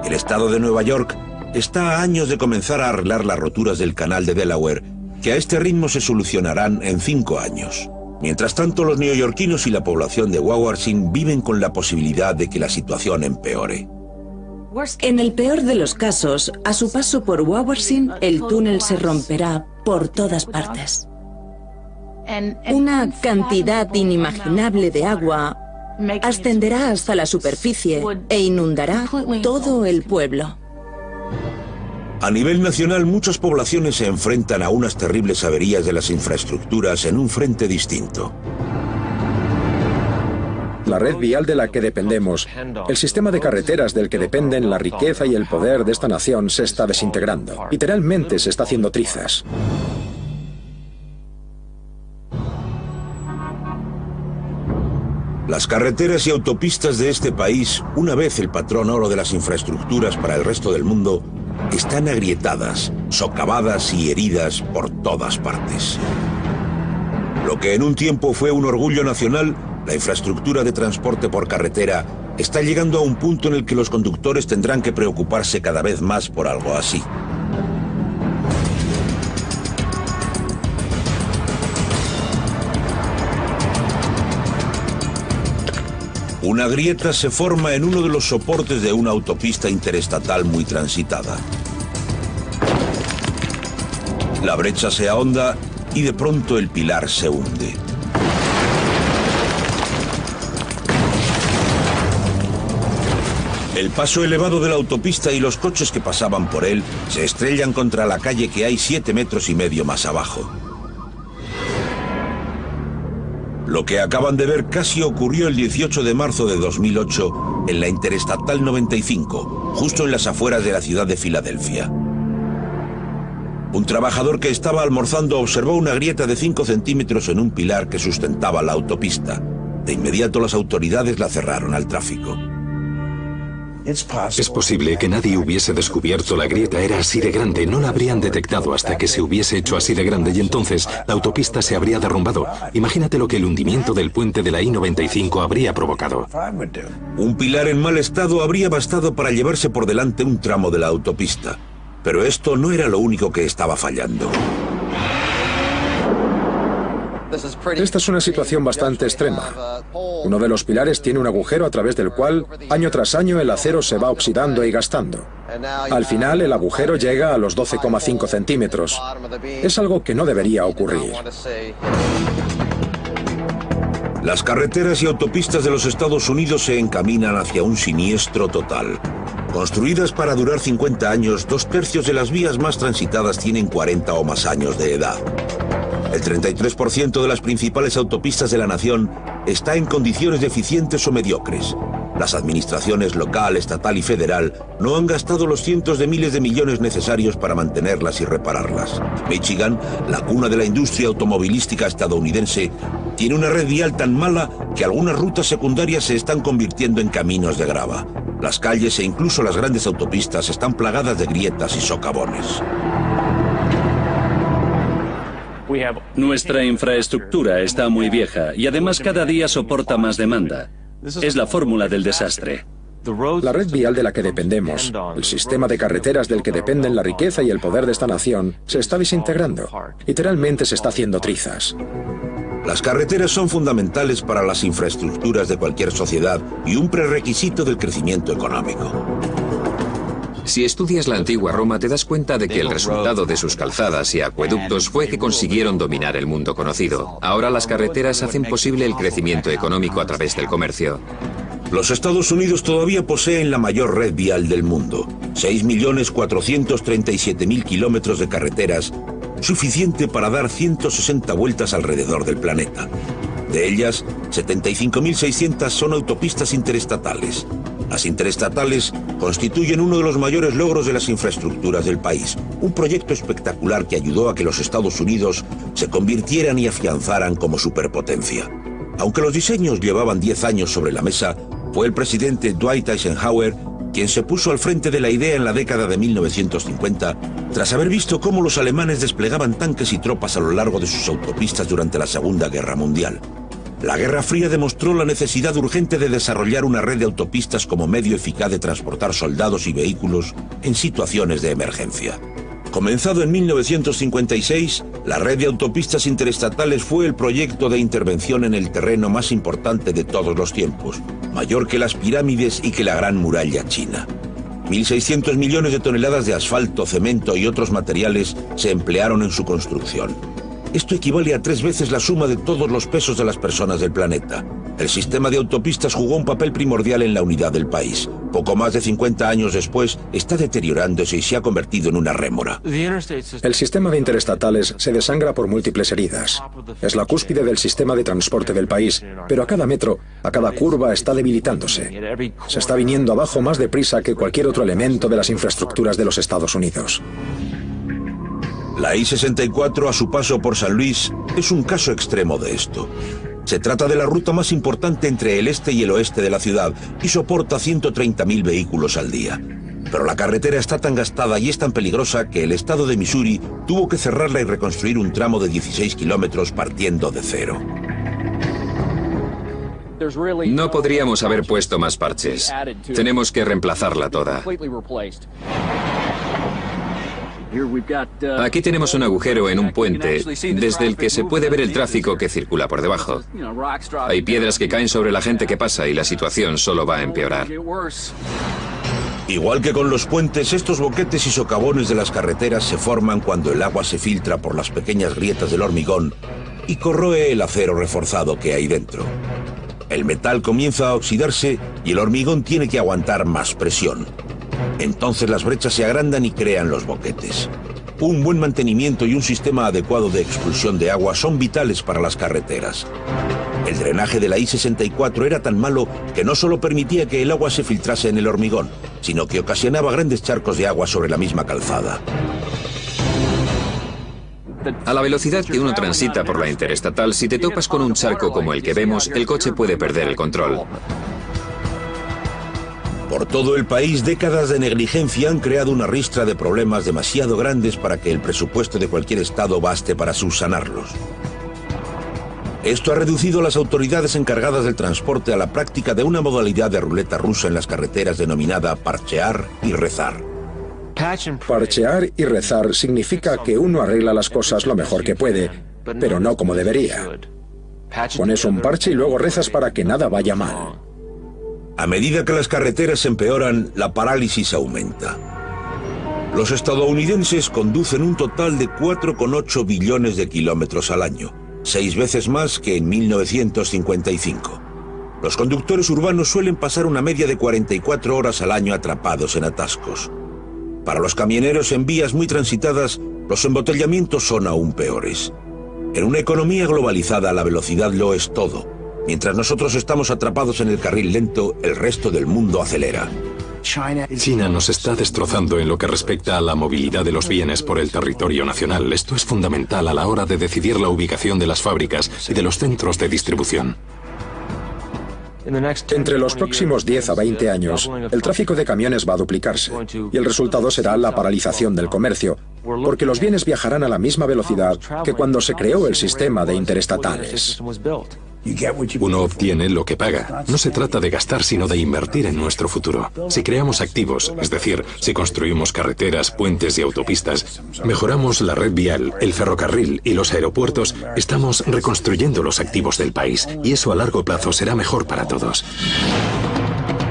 El estado de Nueva York está a años de comenzar a arreglar las roturas del canal de Delaware, que a este ritmo se solucionarán en 5 años. Mientras tanto, los neoyorquinos y la población de Wawarsing viven con la posibilidad de que la situación empeore. En el peor de los casos, a su paso por Wawarsing, el túnel se romperá por todas partes. Una cantidad inimaginable de agua ascenderá hasta la superficie e inundará todo el pueblo. A nivel nacional, muchas poblaciones se enfrentan a unas terribles averías de las infraestructuras en un frente distinto. La red vial de la que dependemos, el sistema de carreteras del que dependen la riqueza y el poder de esta nación se está desintegrando. Literalmente se está haciendo trizas. Las carreteras y autopistas de este país, una vez el patrón oro de las infraestructuras para el resto del mundo, están agrietadas, socavadas y heridas por todas partes. Lo que en un tiempo fue un orgullo nacional, la infraestructura de transporte por carretera está llegando a un punto en el que los conductores tendrán que preocuparse cada vez más por algo así. Una grieta se forma en uno de los soportes de una autopista interestatal muy transitada. La brecha se ahonda y de pronto el pilar se hunde. El paso elevado de la autopista y los coches que pasaban por él se estrellan contra la calle que hay 7,5 metros más abajo. Lo que acaban de ver casi ocurrió el 18 de marzo de 2008 en la Interestatal 95, justo en las afueras de la ciudad de Filadelfia. Un trabajador que estaba almorzando observó una grieta de 5 centímetros en un pilar que sustentaba la autopista. De inmediato las autoridades la cerraron al tráfico. Es posible que nadie hubiese descubierto la grieta era así de grande, no la habrían detectado hasta que se hubiese hecho así de grande y entonces la autopista se habría derrumbado. Imagínate lo que el hundimiento del puente de la I-95 habría provocado. Un pilar en mal estado habría bastado para llevarse por delante un tramo de la autopista, pero esto no era lo único que estaba fallando. Esta es una situación bastante extrema. Uno de los pilares tiene un agujero a través del cual, año tras año, el acero se va oxidando y gastando. Al final, el agujero llega a los 12,5 centímetros. Es algo que no debería ocurrir. Las carreteras y autopistas de los Estados Unidos se encaminan hacia un siniestro total. Construidas para durar 50 años, 2/3 de las vías más transitadas tienen 40 o más años de edad. El 33% de las principales autopistas de la nación está en condiciones deficientes o mediocres. Las administraciones local, estatal y federal no han gastado los cientos de miles de millones necesarios para mantenerlas y repararlas. Michigan, la cuna de la industria automovilística estadounidense, Tiene una red vial tan mala que algunas rutas secundarias se están convirtiendo en caminos de grava. Las calles e incluso las grandes autopistas están plagadas de grietas y socavones. Nuestra infraestructura está muy vieja y además cada día soporta más demanda. Es la fórmula del desastre. La red vial de la que dependemos, el sistema de carreteras del que dependen la riqueza y el poder de esta nación, se está desintegrando. Literalmente se está haciendo trizas. Las carreteras son fundamentales para las infraestructuras de cualquier sociedad y un prerequisito del crecimiento económico. Si estudias la antigua Roma, te das cuenta de que el resultado de sus calzadas y acueductos fue que consiguieron dominar el mundo conocido. Ahora las carreteras hacen posible el crecimiento económico a través del comercio. Los Estados Unidos todavía poseen la mayor red vial del mundo, 6.437.000 kilómetros de carreteras, suficiente para dar 160 vueltas alrededor del planeta. De ellas, 75.600 son autopistas interestatales. Las interestatales constituyen uno de los mayores logros de las infraestructuras del país, un proyecto espectacular que ayudó a que los Estados Unidos se convirtieran y afianzaran como superpotencia. Aunque los diseños llevaban 10 años sobre la mesa, fue el presidente Dwight Eisenhower quien se puso al frente de la idea en la década de 1950, tras haber visto cómo los alemanes desplegaban tanques y tropas a lo largo de sus autopistas durante la Segunda Guerra Mundial. La Guerra Fría demostró la necesidad urgente de desarrollar una red de autopistas como medio eficaz de transportar soldados y vehículos en situaciones de emergencia. Comenzado en 1956, la red de autopistas interestatales fue el proyecto de intervención en el terreno más importante de todos los tiempos, mayor que las pirámides y que la Gran Muralla China. 1.600 millones de toneladas de asfalto, cemento y otros materiales se emplearon en su construcción. Esto equivale a 3 veces la suma de todos los pesos de las personas del planeta. El sistema de autopistas jugó un papel primordial en la unidad del país. Poco más de 50 años después, está deteriorándose y se ha convertido en una rémora. El sistema de interestatales se desangra por múltiples heridas. Es la cúspide del sistema de transporte del país, pero a cada metro, a cada curva está debilitándose. Se está viniendo abajo más deprisa que cualquier otro elemento de las infraestructuras de los Estados Unidos. La I-64 a su paso por San Luis es un caso extremo de esto. Se trata de la ruta más importante entre el este y el oeste de la ciudad y soporta 130.000 vehículos al día. Pero la carretera está tan gastada y es tan peligrosa que el estado de Missouri tuvo que cerrarla y reconstruir un tramo de 16 kilómetros partiendo de cero. No podríamos haber puesto más parches. Tenemos que reemplazarla toda. Aquí tenemos un agujero en un puente desde el que se puede ver el tráfico que circula por debajo. Hay piedras que caen sobre la gente que pasa y la situación solo va a empeorar. Igual que con los puentes, estos boquetes y socavones de las carreteras se forman cuando el agua se filtra por las pequeñas grietas del hormigón y corroe el acero reforzado que hay dentro. El metal comienza a oxidarse y el hormigón tiene que aguantar más presión. Entonces las brechas se agrandan y crean los boquetes. Un buen mantenimiento y un sistema adecuado de expulsión de agua son vitales para las carreteras. El drenaje de la I-64 era tan malo que no solo permitía que el agua se filtrase en el hormigón, sino que ocasionaba grandes charcos de agua sobre la misma calzada. A la velocidad que uno transita por la interestatal, si te topas con un charco como el que vemos, el coche puede perder el control. Por todo el país, décadas de negligencia han creado una ristra de problemas demasiado grandes para que el presupuesto de cualquier estado baste para subsanarlos. Esto ha reducido a las autoridades encargadas del transporte a la práctica de una modalidad de ruleta rusa en las carreteras denominada parchear y rezar. Parchear y rezar significa que uno arregla las cosas lo mejor que puede, pero no como debería. Pones un parche y luego rezas para que nada vaya mal. A medida que las carreteras empeoran, la parálisis aumenta. Los estadounidenses conducen un total de 4,8 billones de kilómetros al año, 6 veces más que en 1955. Los conductores urbanos suelen pasar una media de 44 horas al año atrapados en atascos. Para los camioneros en vías muy transitadas, los embotellamientos son aún peores. En una economía globalizada, la velocidad lo es todo. Mientras nosotros estamos atrapados en el carril lento, el resto del mundo acelera. China nos está destrozando en lo que respecta a la movilidad de los bienes por el territorio nacional. Esto es fundamental a la hora de decidir la ubicación de las fábricas y de los centros de distribución. Entre los próximos 10 a 20 años, el tráfico de camiones va a duplicarse y el resultado será la paralización del comercio, porque los bienes viajarán a la misma velocidad que cuando se creó el sistema de interestatales. Uno obtiene lo que paga. No se trata de gastar, sino de invertir en nuestro futuro. Si creamos activos, es decir, si construimos carreteras, puentes y autopistas, mejoramos la red vial, el ferrocarril y los aeropuertos, estamos reconstruyendo los activos del país, y eso a largo plazo será mejor para todos.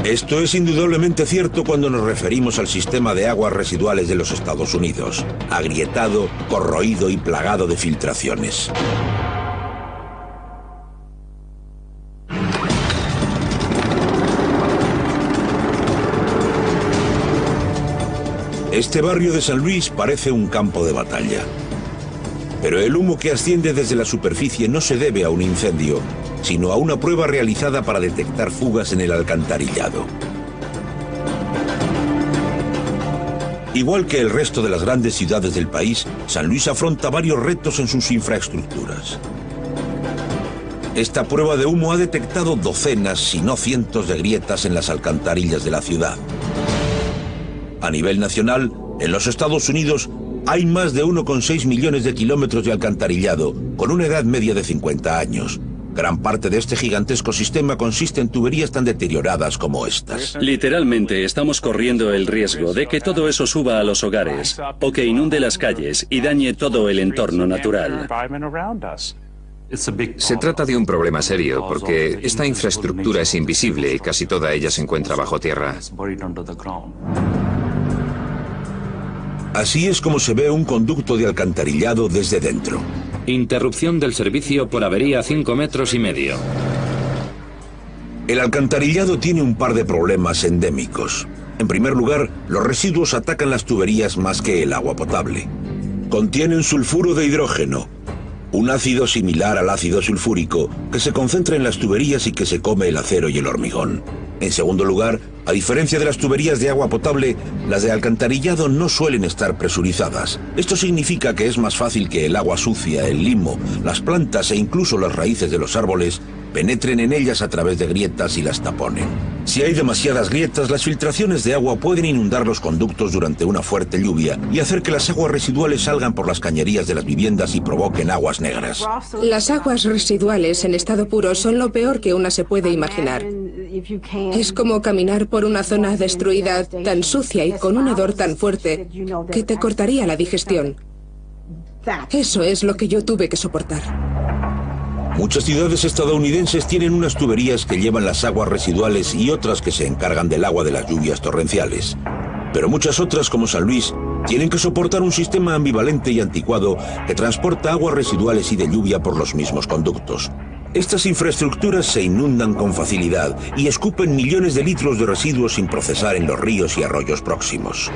Esto es indudablemente cierto cuando nos referimos al sistema de aguas residuales de los Estados Unidos, agrietado, corroído y plagado de filtraciones. Este barrio de San Luis parece un campo de batalla. Pero el humo que asciende desde la superficie no se debe a un incendio, sino a una prueba realizada para detectar fugas en el alcantarillado. Igual que el resto de las grandes ciudades del país, San Luis afronta varios retos en sus infraestructuras. Esta prueba de humo ha detectado docenas, si no cientos de grietas en las alcantarillas de la ciudad. A nivel nacional, en los Estados Unidos, hay más de 1,6 millones de kilómetros de alcantarillado, con una edad media de 50 años. Gran parte de este gigantesco sistema consiste en tuberías tan deterioradas como estas. Literalmente estamos corriendo el riesgo de que todo eso suba a los hogares, o que inunde las calles y dañe todo el entorno natural. Se trata de un problema serio, porque esta infraestructura es invisible y casi toda ella se encuentra bajo tierra. Así es como se ve un conducto de alcantarillado desde dentro. Interrupción del servicio por avería 5,5 metros. El alcantarillado tiene un par de problemas endémicos. En primer lugar, los residuos atacan las tuberías más que el agua potable. Contienen sulfuro de hidrógeno, un ácido similar al ácido sulfúrico que se concentra en las tuberías y que se come el acero y el hormigón. En segundo lugar, a diferencia de las tuberías de agua potable, las de alcantarillado no suelen estar presurizadas. Esto significa que es más fácil que el agua sucia, el limo, las plantas e incluso las raíces de los árboles penetren en ellas a través de grietas y las taponen. Si hay demasiadas grietas, las filtraciones de agua pueden inundar los conductos durante una fuerte lluvia y hacer que las aguas residuales salgan por las cañerías de las viviendas y provoquen aguas negras. Las aguas residuales en estado puro son lo peor que una se puede imaginar. Es como caminar por una zona destruida tan sucia y con un hedor tan fuerte que te cortaría la digestión. Eso es lo que yo tuve que soportar. Muchas ciudades estadounidenses tienen unas tuberías que llevan las aguas residuales y otras que se encargan del agua de las lluvias torrenciales. Pero muchas otras, como San Luis, tienen que soportar un sistema ambivalente y anticuado que transporta aguas residuales y de lluvia por los mismos conductos. Estas infraestructuras se inundan con facilidad y escupen millones de litros de residuos sin procesar en los ríos y arroyos próximos.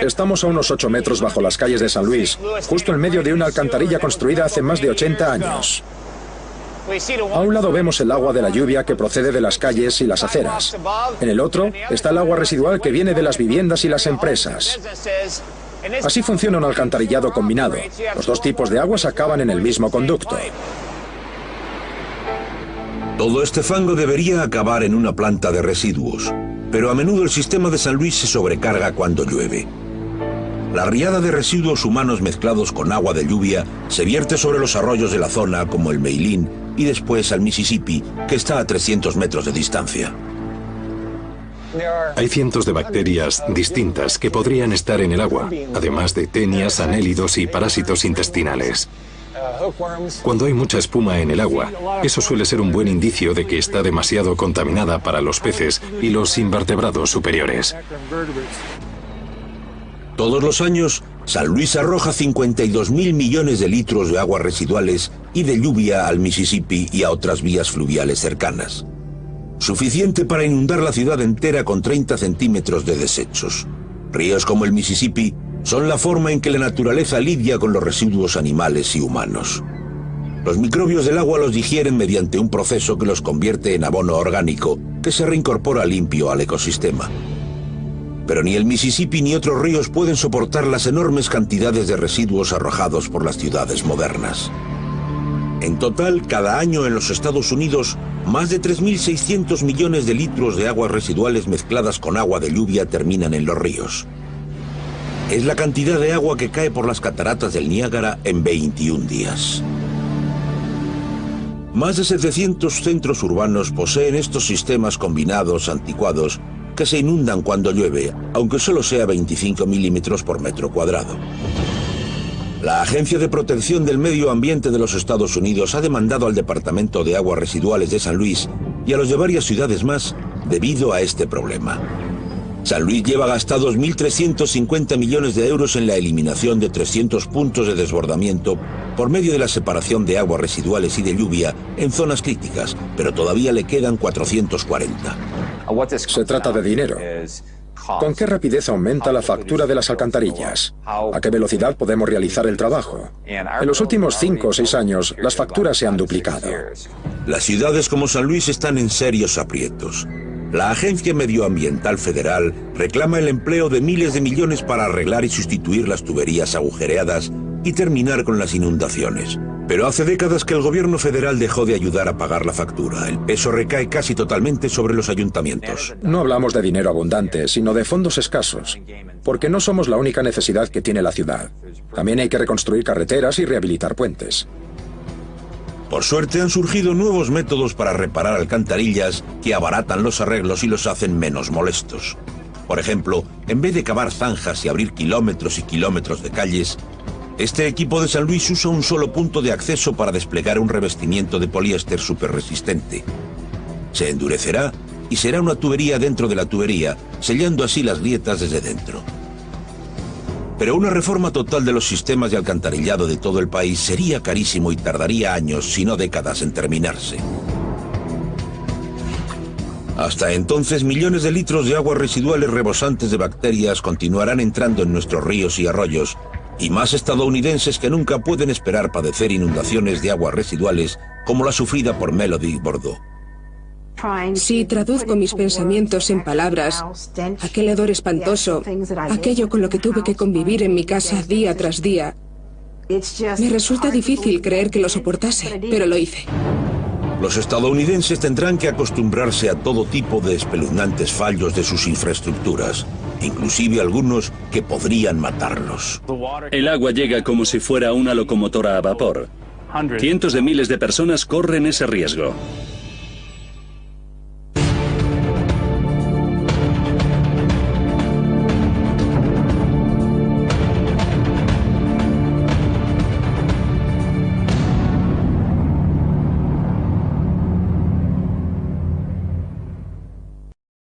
Estamos a unos 8 metros bajo las calles de San Luis, justo en medio de una alcantarilla construida hace más de 80 años. A un lado vemos el agua de la lluvia que procede de las calles y las aceras. En el otro está el agua residual que viene de las viviendas y las empresas. Así funciona un alcantarillado combinado. Los dos tipos de aguas acaban en el mismo conducto. Todo este fango debería acabar en una planta de residuos, pero a menudo el sistema de San Luis se sobrecarga cuando llueve. La riada de residuos humanos mezclados con agua de lluvia se vierte sobre los arroyos de la zona como el Meilín y después al Mississippi, que está a 300 metros de distancia. Hay cientos de bacterias distintas que podrían estar en el agua, además de tenias, anélidos y parásitos intestinales. Cuando hay mucha espuma en el agua, eso suele ser un buen indicio de que está demasiado contaminada para los peces y los invertebrados superiores. Todos los años, San Luis arroja 52.000 millones de litros de aguas residuales y de lluvia al Mississippi y a otras vías fluviales cercanas. Suficiente para inundar la ciudad entera con 30 centímetros de desechos. Ríos como el Mississippi son la forma en que la naturaleza lidia con los residuos animales y humanos. Los microbios del agua los digieren mediante un proceso que los convierte en abono orgánico, que se reincorpora limpio al ecosistema. Pero ni el Mississippi ni otros ríos pueden soportar las enormes cantidades de residuos arrojados por las ciudades modernas. En total, cada año en los Estados Unidos, más de 3.600 millones de litros de aguas residuales mezcladas con agua de lluvia terminan en los ríos. Es la cantidad de agua que cae por las cataratas del Niágara en 21 días. Más de 700 centros urbanos poseen estos sistemas combinados anticuados que se inundan cuando llueve, aunque solo sea 25 milímetros por metro cuadrado. La Agencia de Protección del Medio Ambiente de los Estados Unidos ha demandado al Departamento de Aguas Residuales de San Luis y a los de varias ciudades más debido a este problema. San Luis lleva gastados 1.350 millones de euros en la eliminación de 300 puntos de desbordamiento por medio de la separación de aguas residuales y de lluvia en zonas críticas, pero todavía le quedan 440. Se trata de dinero. ¿Con qué rapidez aumenta la factura de las alcantarillas? ¿A qué velocidad podemos realizar el trabajo? En los últimos 5 o 6 años, las facturas se han duplicado. Las ciudades como San Luis están en serios aprietos. La Agencia Medioambiental Federal reclama el empleo de miles de millones para arreglar y sustituir las tuberías agujereadas y terminar con las inundaciones. Pero hace décadas que el gobierno federal dejó de ayudar a pagar la factura. El peso recae casi totalmente sobre los ayuntamientos. No hablamos de dinero abundante, sino de fondos escasos, porque no somos la única necesidad que tiene la ciudad. También hay que reconstruir carreteras y rehabilitar puentes. Por suerte han surgido nuevos métodos para reparar alcantarillas que abaratan los arreglos y los hacen menos molestos. Por ejemplo, en vez de cavar zanjas y abrir kilómetros y kilómetros de calles, este equipo de San Luis usa un solo punto de acceso para desplegar un revestimiento de poliéster superresistente. Se endurecerá y será una tubería dentro de la tubería, sellando así las grietas desde dentro. Pero una reforma total de los sistemas de alcantarillado de todo el país sería carísimo y tardaría años, si no décadas, en terminarse. Hasta entonces, millones de litros de aguas residuales rebosantes de bacterias continuarán entrando en nuestros ríos y arroyos, y más estadounidenses que nunca pueden esperar padecer inundaciones de aguas residuales como la sufrida por Melody Bordeaux. Si traduzco mis pensamientos en palabras, aquel hedor espantoso, aquello con lo que tuve que convivir en mi casa día tras día, me resulta difícil creer que lo soportase, pero lo hice. Los estadounidenses tendrán que acostumbrarse a todo tipo de espeluznantes fallos de sus infraestructuras, inclusive algunos que podrían matarlos. El agua llega como si fuera una locomotora a vapor. Cientos de miles de personas corren ese riesgo.